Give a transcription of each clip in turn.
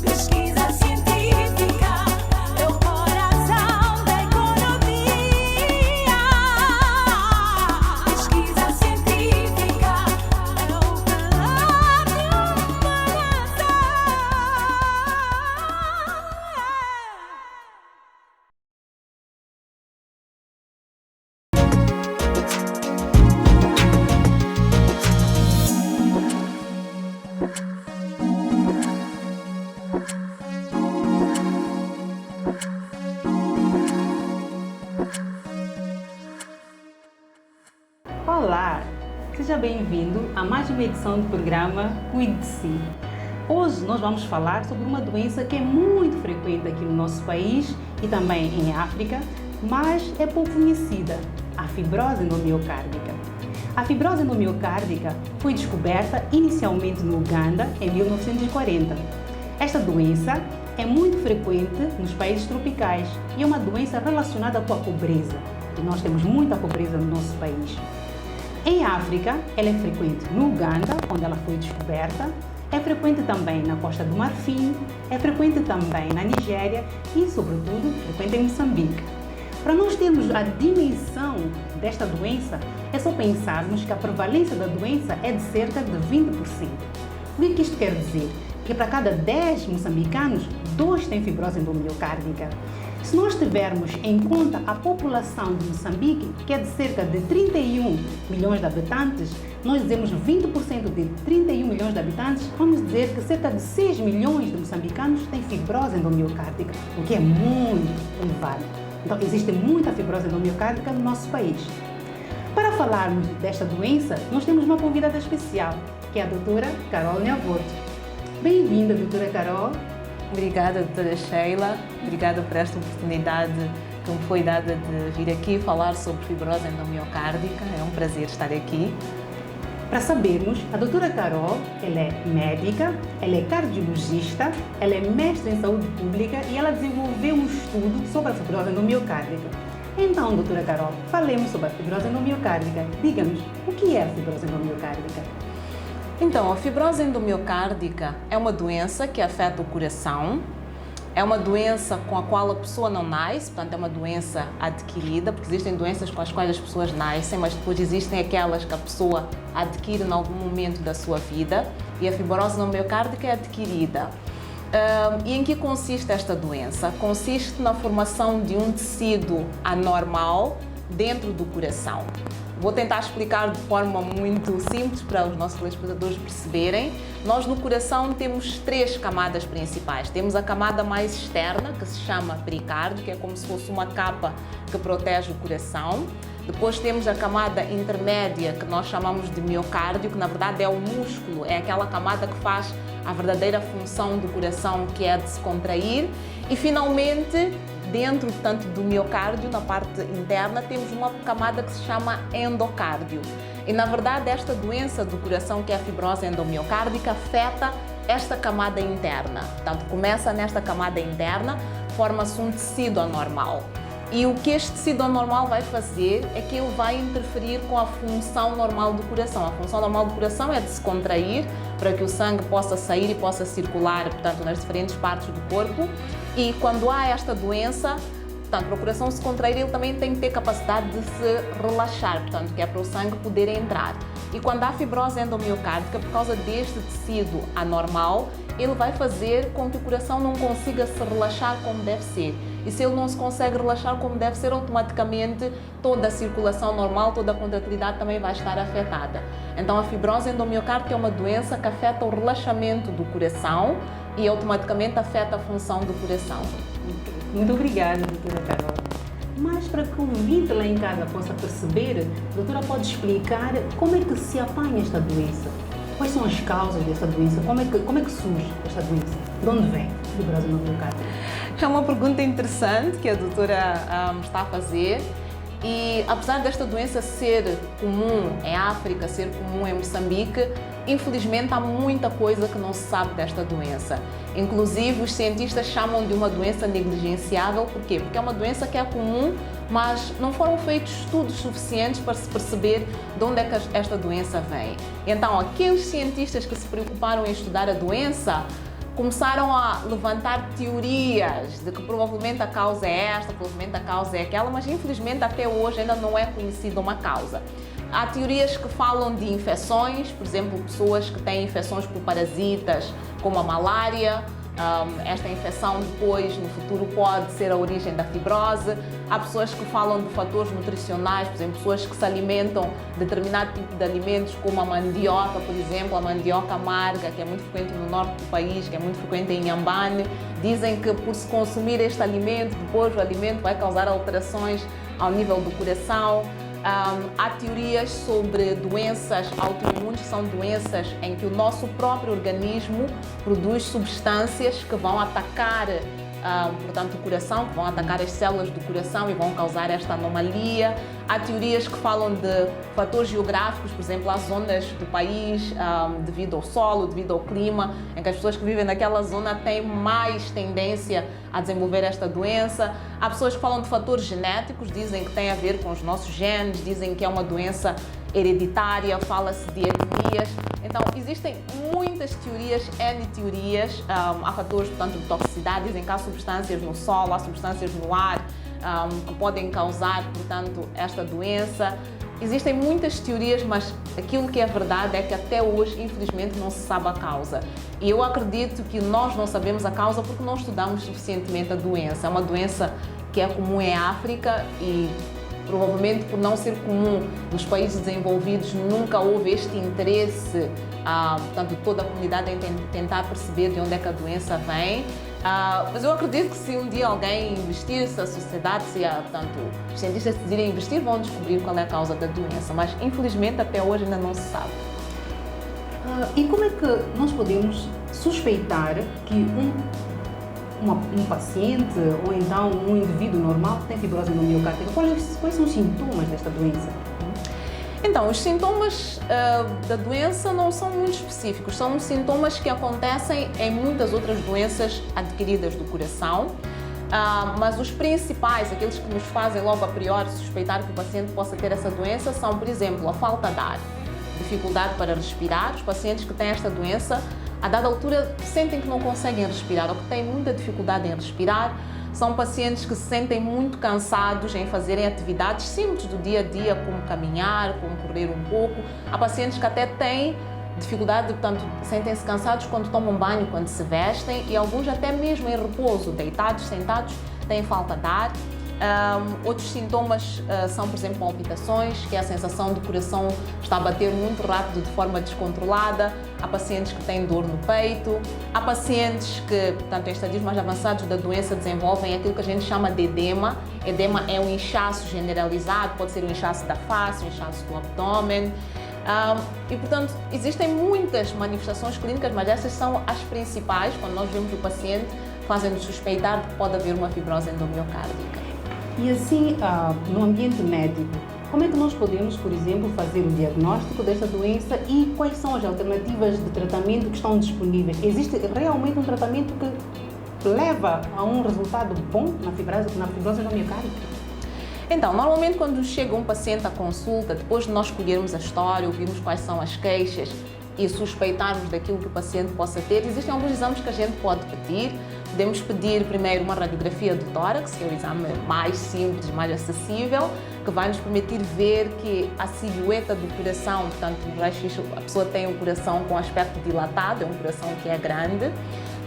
Pesquisa científica é o coração da economia. Pesquisa científica é o calor do coração. Olá, seja bem-vindo a mais uma edição do programa Cuide de Si. Hoje nós vamos falar sobre uma doença que é muito frequente aqui no nosso país e também em África, mas é pouco conhecida, a fibrose endomiocárdica. A fibrose endomiocárdica foi descoberta inicialmente no Uganda em 1940. Esta doença é muito frequente nos países tropicais e é uma doença relacionada com a pobreza. E nós temos muita pobreza no nosso país. Em África, ela é frequente no Uganda, onde ela foi descoberta, é frequente também na Costa do Marfim, é frequente também na Nigéria e, sobretudo, frequente em Moçambique. Para nós termos a dimensão desta doença, é só pensarmos que a prevalência da doença é de cerca de 20%. O que isto quer dizer? Que para cada 10 moçambicanos, 2 têm fibrose endomiocárdica. Se nós tivermos em conta a população de Moçambique, que é de cerca de 31 milhões de habitantes, nós dizemos 20% de 31 milhões de habitantes, vamos dizer que cerca de 6 milhões de moçambicanos têm fibrose endomiocárdica, o que é muito elevado. Então, existe muita fibrose endomiocárdica no nosso país. Para falarmos desta doença, nós temos uma convidada especial, que é a doutora Carol Neavorto. Bem-vinda, doutora Carol. Obrigada, doutora Sheila. Obrigada por esta oportunidade que me foi dada de vir aqui falar sobre fibrose endomiocárdica. É um prazer estar aqui. Para sabermos, a doutora Carol, ela é médica, ela é cardiologista, ela é mestre em saúde pública e ela desenvolveu um estudo sobre a fibrose endomiocárdica. Então, doutora Carol, falemos sobre a fibrose endomiocárdica. Diga-nos, o que é a fibrose endomiocárdica? Então, a fibrose endomiocárdica é uma doença que afeta o coração. É uma doença com a qual a pessoa não nasce, portanto é uma doença adquirida, porque existem doenças com as quais as pessoas nascem, mas depois existem aquelas que a pessoa adquire em algum momento da sua vida, e a fibrose endomiocárdica é adquirida. E em que consiste esta doença? Consiste na formação de um tecido anormal dentro do coração. Vou tentar explicar de forma muito simples para os nossos telespectadores perceberem. Nós no coração temos 3 camadas principais. Temos a camada mais externa, que se chama pericárdio, que é como se fosse uma capa que protege o coração. Depois temos a camada intermédia, que nós chamamos de miocárdio, que na verdade é o músculo, é aquela camada que faz a verdadeira função do coração, que é de se contrair. E finalmente, dentro tanto do miocárdio, na parte interna, temos uma camada que se chama endocárdio. E na verdade esta doença do coração, que é a fibrose endomiocárdica, afeta esta camada interna. Portanto, começa nesta camada interna, forma-se um tecido anormal. E o que este tecido anormal vai fazer é que ele vai interferir com a função normal do coração. A função normal do coração é de se contrair para que o sangue possa sair e possa circular, portanto, nas diferentes partes do corpo. E quando há esta doença, portanto, para o coração se contrair, ele também tem que ter capacidade de se relaxar, portanto, que é para o sangue poder entrar. E quando há fibrose endomiocárdica, por causa deste tecido anormal, ele vai fazer com que o coração não consiga se relaxar como deve ser. E se ele não se consegue relaxar como deve ser, automaticamente toda a circulação normal, toda a contratilidade também vai estar afetada. Então a fibrose endomiocárdica é uma doença que afeta o relaxamento do coração e automaticamente afeta a função do coração. Muito obrigada, doutora Carol. Mas para que o ouvinte lá em casa possa perceber, a doutora pode explicar como é que se apanha esta doença? Quais são as causas desta doença? Como é que surge esta doença? De onde vem a fibrose endomiocárdica? É uma pergunta interessante que a doutora está a fazer. E apesar desta doença ser comum em África, ser comum em Moçambique, infelizmente há muita coisa que não se sabe desta doença. Inclusive os cientistas chamam de uma doença negligenciável. Por quê? Porque é uma doença que é comum, mas não foram feitos estudos suficientes para se perceber de onde é que esta doença vem. Então, aqueles cientistas que se preocuparam em estudar a doença começaram a levantar teorias de que provavelmente a causa é esta, provavelmente a causa é aquela, mas infelizmente até hoje ainda não é conhecida uma causa. Há teorias que falam de infecções, por exemplo, pessoas que têm infecções por parasitas, como a malária. Esta infecção depois, no futuro, pode ser a origem da fibrose. Há pessoas que falam de fatores nutricionais, por exemplo, pessoas que se alimentam de determinado tipo de alimentos, como a mandioca, por exemplo, a mandioca amarga, que é muito frequente no norte do país, que é muito frequente em Inhambane. Dizem que por se consumir este alimento, depois o alimento vai causar alterações ao nível do coração. Há teorias sobre doenças autoimunes, que são doenças em que o nosso próprio organismo produz substâncias que vão atacar, portanto, o coração, que vão atacar as células do coração e vão causar esta anomalia. Há teorias que falam de fatores geográficos, por exemplo, há zonas do país, devido ao solo, devido ao clima, em que as pessoas que vivem naquela zona têm mais tendência a desenvolver esta doença. Há pessoas que falam de fatores genéticos, dizem que tem a ver com os nossos genes, dizem que é uma doença hereditária, fala-se de etnias. Então, existem muitas teorias, N teorias. Há fatores, portanto, de toxicidade, dizem que há substâncias no solo, há substâncias no ar, que podem causar, portanto, esta doença. Existem muitas teorias, mas aquilo que é verdade é que até hoje, infelizmente, não se sabe a causa. E eu acredito que nós não sabemos a causa porque não estudamos suficientemente a doença. É uma doença que é comum em África e provavelmente por não ser comum nos países desenvolvidos nunca houve este interesse, portanto, toda a comunidade em tentar perceber de onde é que a doença vem. Mas eu acredito que se um dia alguém investir, se a sociedade, portanto, os cientistas decidirem investir, vão descobrir qual é a causa da doença, mas infelizmente até hoje ainda não se sabe. E como é que nós podemos suspeitar que um paciente ou então um indivíduo normal que tem fibrose endomiocárdica, quais são os sintomas desta doença? Então, os sintomas da doença não são muito específicos, são sintomas que acontecem em muitas outras doenças adquiridas do coração, mas os principais, aqueles que nos fazem logo a priori suspeitar que o paciente possa ter essa doença são, por exemplo, a falta de ar, dificuldade para respirar. Os pacientes que têm esta doença, a dada altura, sentem que não conseguem respirar ou que têm muita dificuldade em respirar. São pacientes que se sentem muito cansados em fazerem atividades simples do dia a dia, como caminhar, como correr um pouco. Há pacientes que até têm dificuldade, portanto, sentem-se cansados quando tomam banho, quando se vestem, e alguns até mesmo em repouso, deitados, sentados, têm falta de ar. Outros sintomas são, por exemplo, palpitações, que é a sensação do coração está a bater muito rápido de forma descontrolada. Há pacientes que têm dor no peito. Há pacientes que, portanto, em estadios mais avançados da doença, desenvolvem aquilo que a gente chama de edema. Edema é um inchaço generalizado, pode ser um inchaço da face, um inchaço do abdômen. E, portanto, existem muitas manifestações clínicas, mas essas são as principais, quando nós vemos o paciente, fazem-nos suspeitar de que pode haver uma fibrose endomiocárdica. E assim, no ambiente médico, como é que nós podemos, por exemplo, fazer o diagnóstico desta doença e quais são as alternativas de tratamento que estão disponíveis? Existe realmente um tratamento que leva a um resultado bom na fibrose endomiocárdica? Então, normalmente quando chega um paciente à consulta, depois de nós escolhermos a história, ouvirmos quais são as queixas e suspeitarmos daquilo que o paciente possa ter, existem alguns exames que a gente pode pedir. Podemos pedir primeiro uma radiografia do tórax, que é o exame mais simples e mais acessível, que vai nos permitir ver que a silhueta do coração, portanto, no raio-x a pessoa tem um coração com aspecto dilatado, é um coração que é grande.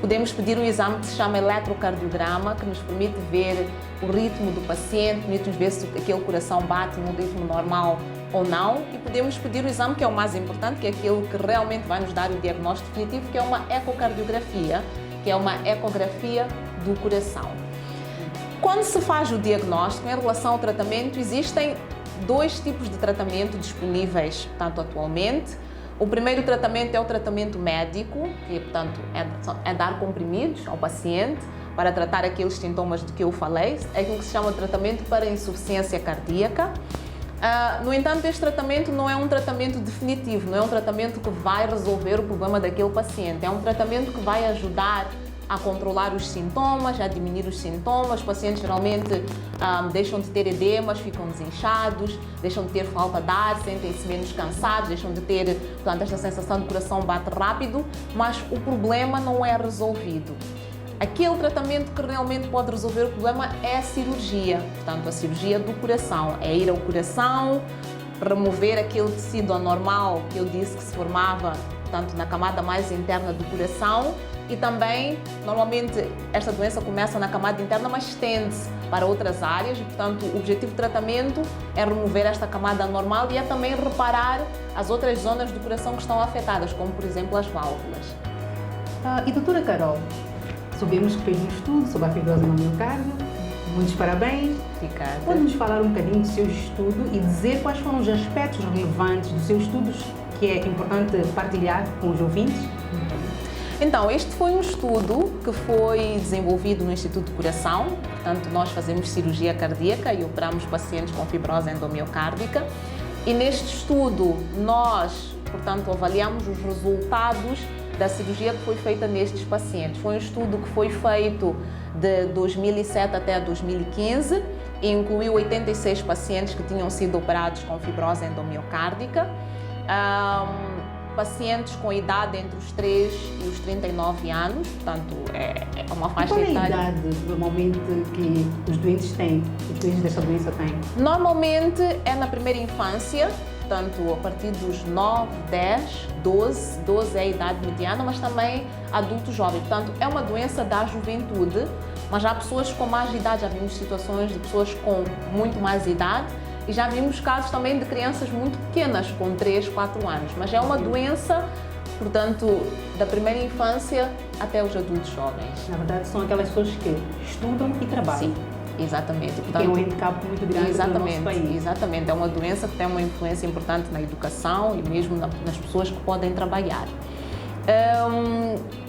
Podemos pedir um exame que se chama eletrocardiograma, que nos permite ver o ritmo do paciente, permite-nos ver se aquele coração bate no ritmo normal ou não. E podemos pedir o exame que é o mais importante, que é aquele que realmente vai nos dar o diagnóstico definitivo, que é uma ecocardiografia, que é uma ecografia do coração. Quando se faz o diagnóstico, em relação ao tratamento, existem dois tipos de tratamento disponíveis, tanto atualmente. O primeiro tratamento é o tratamento médico, que, portanto, é dar comprimidos ao paciente para tratar aqueles sintomas de que eu falei, é aquilo que se chama de tratamento para insuficiência cardíaca. No entanto, este tratamento não é um tratamento definitivo, não é um tratamento que vai resolver o problema daquele paciente, é um tratamento que vai ajudar a controlar os sintomas, a diminuir os sintomas. Os pacientes geralmente deixam de ter edemas, ficam desinchados, deixam de ter falta de ar, sentem-se menos cansados, deixam de ter, portanto, esta sensação de coração bate rápido, mas o problema não é resolvido. Aquele tratamento que realmente pode resolver o problema é a cirurgia, portanto, a cirurgia do coração. É ir ao coração, remover aquele tecido anormal que eu disse que se formava, portanto, na camada mais interna do coração. E também, normalmente, esta doença começa na camada interna, mas estende-se para outras áreas. E, portanto, o objetivo do tratamento é remover esta camada anormal e é também reparar as outras zonas do coração que estão afetadas, como, por exemplo, as válvulas. E doutora Carol, sabemos que fez um estudo sobre a fibrose no miocárdio. Muitos parabéns. Obrigada. Pode-nos falar um bocadinho do seu estudo e dizer quais foram os aspectos relevantes dos seus estudos que é importante partilhar com os ouvintes? Então, este foi um estudo que foi desenvolvido no Instituto do Coração. Portanto, nós fazemos cirurgia cardíaca e operamos pacientes com fibrose endomiocárdica. E neste estudo, nós, portanto, avaliamos os resultados da cirurgia que foi feita nestes pacientes. Foi um estudo que foi feito de 2007 até 2015 e incluiu 86 pacientes que tinham sido operados com fibrose endomiocárdica. Pacientes com idade entre os 3 e os 39 anos, portanto, é uma faixa etária. Qual é a idade, normalmente, que os doentes têm, os doentes desta doença têm? Normalmente é na primeira infância, portanto, a partir dos 9, 10, 12 é a idade mediana, mas também adulto jovem. Portanto, é uma doença da juventude, mas já há pessoas com mais idade, já vimos situações de pessoas com muito mais idade, e já vimos casos também de crianças muito pequenas, com 3, 4 anos. Mas é uma doença, portanto, da primeira infância até os adultos jovens. Na verdade, são aquelas pessoas que estudam e trabalham. Sim, exatamente. Portanto, tem um handicap muito grande no nosso país. Exatamente. É uma doença que tem uma influência importante na educação e mesmo nas pessoas que podem trabalhar.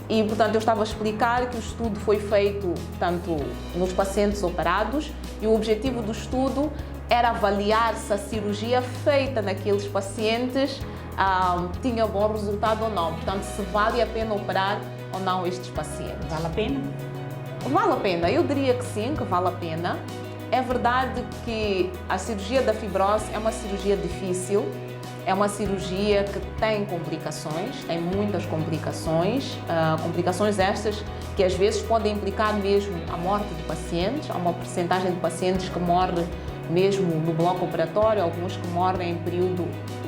E, portanto, eu estava a explicar que o estudo foi feito, portanto, nos pacientes operados e o objetivo do estudo era avaliar se a cirurgia feita naqueles pacientes tinha bom resultado ou não. Portanto, se vale a pena operar ou não estes pacientes. Vale a pena? Vale a pena, eu diria que sim, que vale a pena. É verdade que a cirurgia da fibrose é uma cirurgia difícil, é uma cirurgia que tem complicações, tem muitas complicações, complicações estas que às vezes podem implicar mesmo a morte de pacientes. Há uma percentagem de pacientes que morre mesmo no bloco operatório, alguns que morrem em período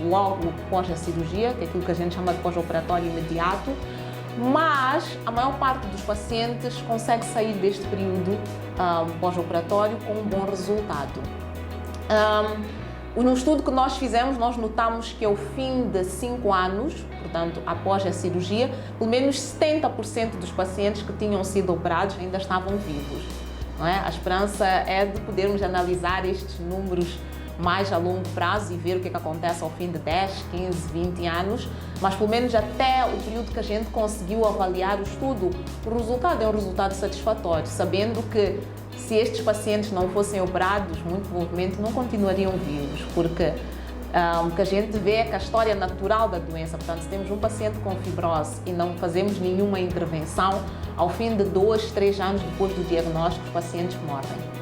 logo após a cirurgia, que é aquilo que a gente chama de pós-operatório imediato, mas a maior parte dos pacientes consegue sair deste período pós-operatório com um bom resultado. No estudo que nós fizemos, nós notamos que ao fim de 5 anos, portanto, após a cirurgia, pelo menos 70% dos pacientes que tinham sido operados ainda estavam vivos. Não é? A esperança é de podermos analisar estes números mais a longo prazo e ver o que acontece ao fim de 10, 15, 20 anos, mas pelo menos até o período que a gente conseguiu avaliar o estudo, o resultado é um resultado satisfatório, sabendo que se estes pacientes não fossem operados, muito provavelmente não continuariam vivos, porque o que a gente vê é que a história natural da doença, portanto, se temos um paciente com fibrose e não fazemos nenhuma intervenção, ao fim de 2, 3 anos depois do diagnóstico, os pacientes morrem.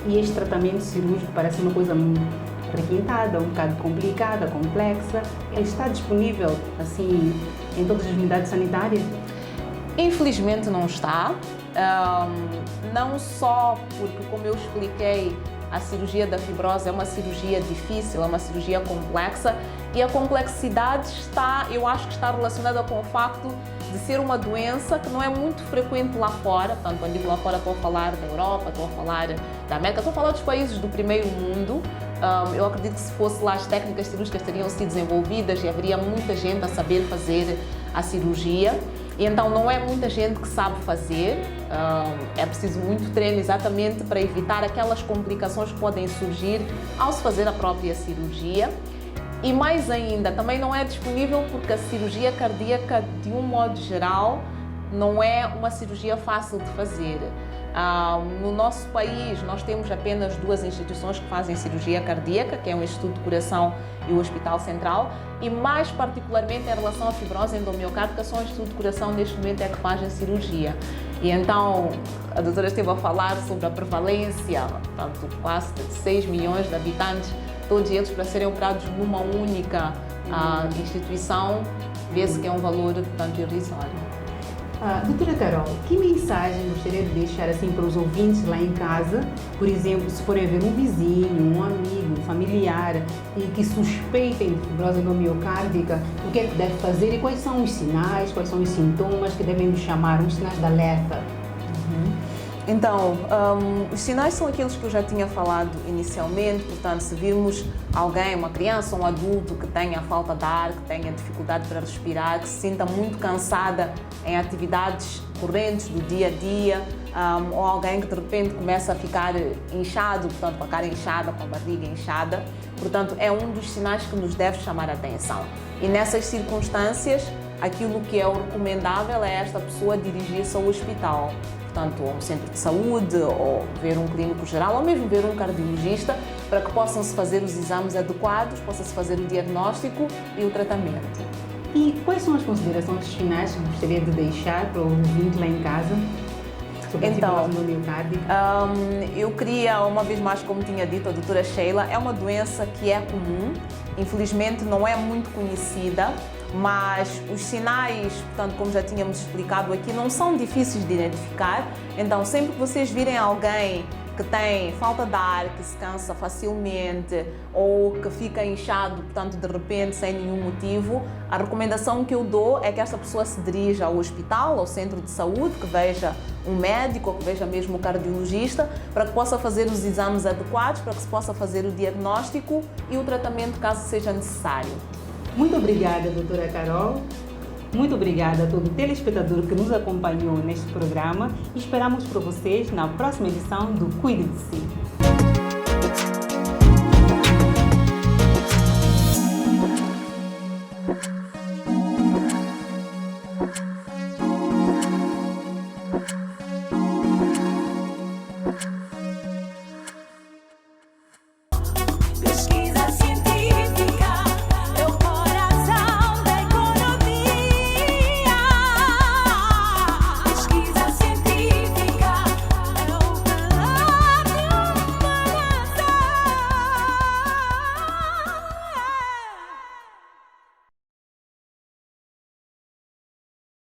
E este tratamento cirúrgico parece uma coisa requintada, um bocado complicada, complexa. Ele está disponível, assim, em todas as unidades sanitárias? Infelizmente não está, não só porque, como eu expliquei, a cirurgia da fibrose é uma cirurgia difícil, é uma cirurgia complexa e a complexidade eu acho que está relacionada com o facto de ser uma doença que não é muito frequente lá fora. Portanto, quando digo lá fora, estou a falar da Europa, estou a falar da América, estou a falar dos países do primeiro mundo. Eu acredito que se fosse lá as técnicas cirúrgicas teriam sido desenvolvidas e haveria muita gente a saber fazer a cirurgia. E então não é muita gente que sabe fazer, é preciso muito treino exatamente para evitar aquelas complicações que podem surgir ao se fazer a própria cirurgia. E mais ainda, também não é disponível porque a cirurgia cardíaca, de um modo geral, não é uma cirurgia fácil de fazer. No nosso país, nós temos apenas 2 instituições que fazem cirurgia cardíaca, que é o Instituto de Coração e o Hospital Central, e mais particularmente em relação à fibrose endomiocárdica, só o Instituto de Coração neste momento é que faz a cirurgia. E então, a doutora esteve a falar sobre a prevalência, portanto, quase de 6 milhões de habitantes, todos eles para serem operados numa única instituição, vê-se que é um valor, portanto, irrisório. Doutora Carol, que mensagem gostaria de deixar assim para os ouvintes lá em casa? Por exemplo, se forem ver um vizinho, um amigo, um familiar e que suspeitem de fibrose endomiocárdica, o que é que deve fazer e quais são os sinais, quais são os sintomas que devem nos chamar, os sinais de alerta? Então, os sinais são aqueles que eu já tinha falado inicialmente, portanto, se virmos alguém, uma criança ou um adulto que tenha falta de ar, que tenha dificuldade para respirar, que se sinta muito cansada em atividades correntes do dia a dia, ou alguém que de repente começa a ficar inchado, portanto, com a cara inchada, com a barriga inchada, portanto, é um dos sinais que nos deve chamar a atenção. E nessas circunstâncias, aquilo que é o recomendável é esta pessoa dirigir-se ao hospital, portanto, a um centro de saúde, ou ver um clínico geral, ou mesmo ver um cardiologista, para que possam-se fazer os exames adequados, possa-se fazer o diagnóstico e o tratamento. E quais são as considerações finais que gostaria de deixar para o ouvinte lá em casa sobre a fibrose endomiocárdica? Eu queria, uma vez mais, como tinha dito a doutora Sheila, é uma doença que é comum, infelizmente não é muito conhecida, mas os sinais, portanto, como já tínhamos explicado aqui, não são difíceis de identificar. Então, sempre que vocês virem alguém que tem falta de ar, que se cansa facilmente ou que fica inchado, portanto, de repente, sem nenhum motivo, a recomendação que eu dou é que esta pessoa se dirija ao hospital, ao centro de saúde, que veja um médico ou que veja mesmo um cardiologista, para que possa fazer os exames adequados, para que se possa fazer o diagnóstico e o tratamento caso seja necessário. Muito obrigada, doutora Carol. Muito obrigada a todo telespectador que nos acompanhou neste programa e esperamos por vocês na próxima edição do Cuide de Si.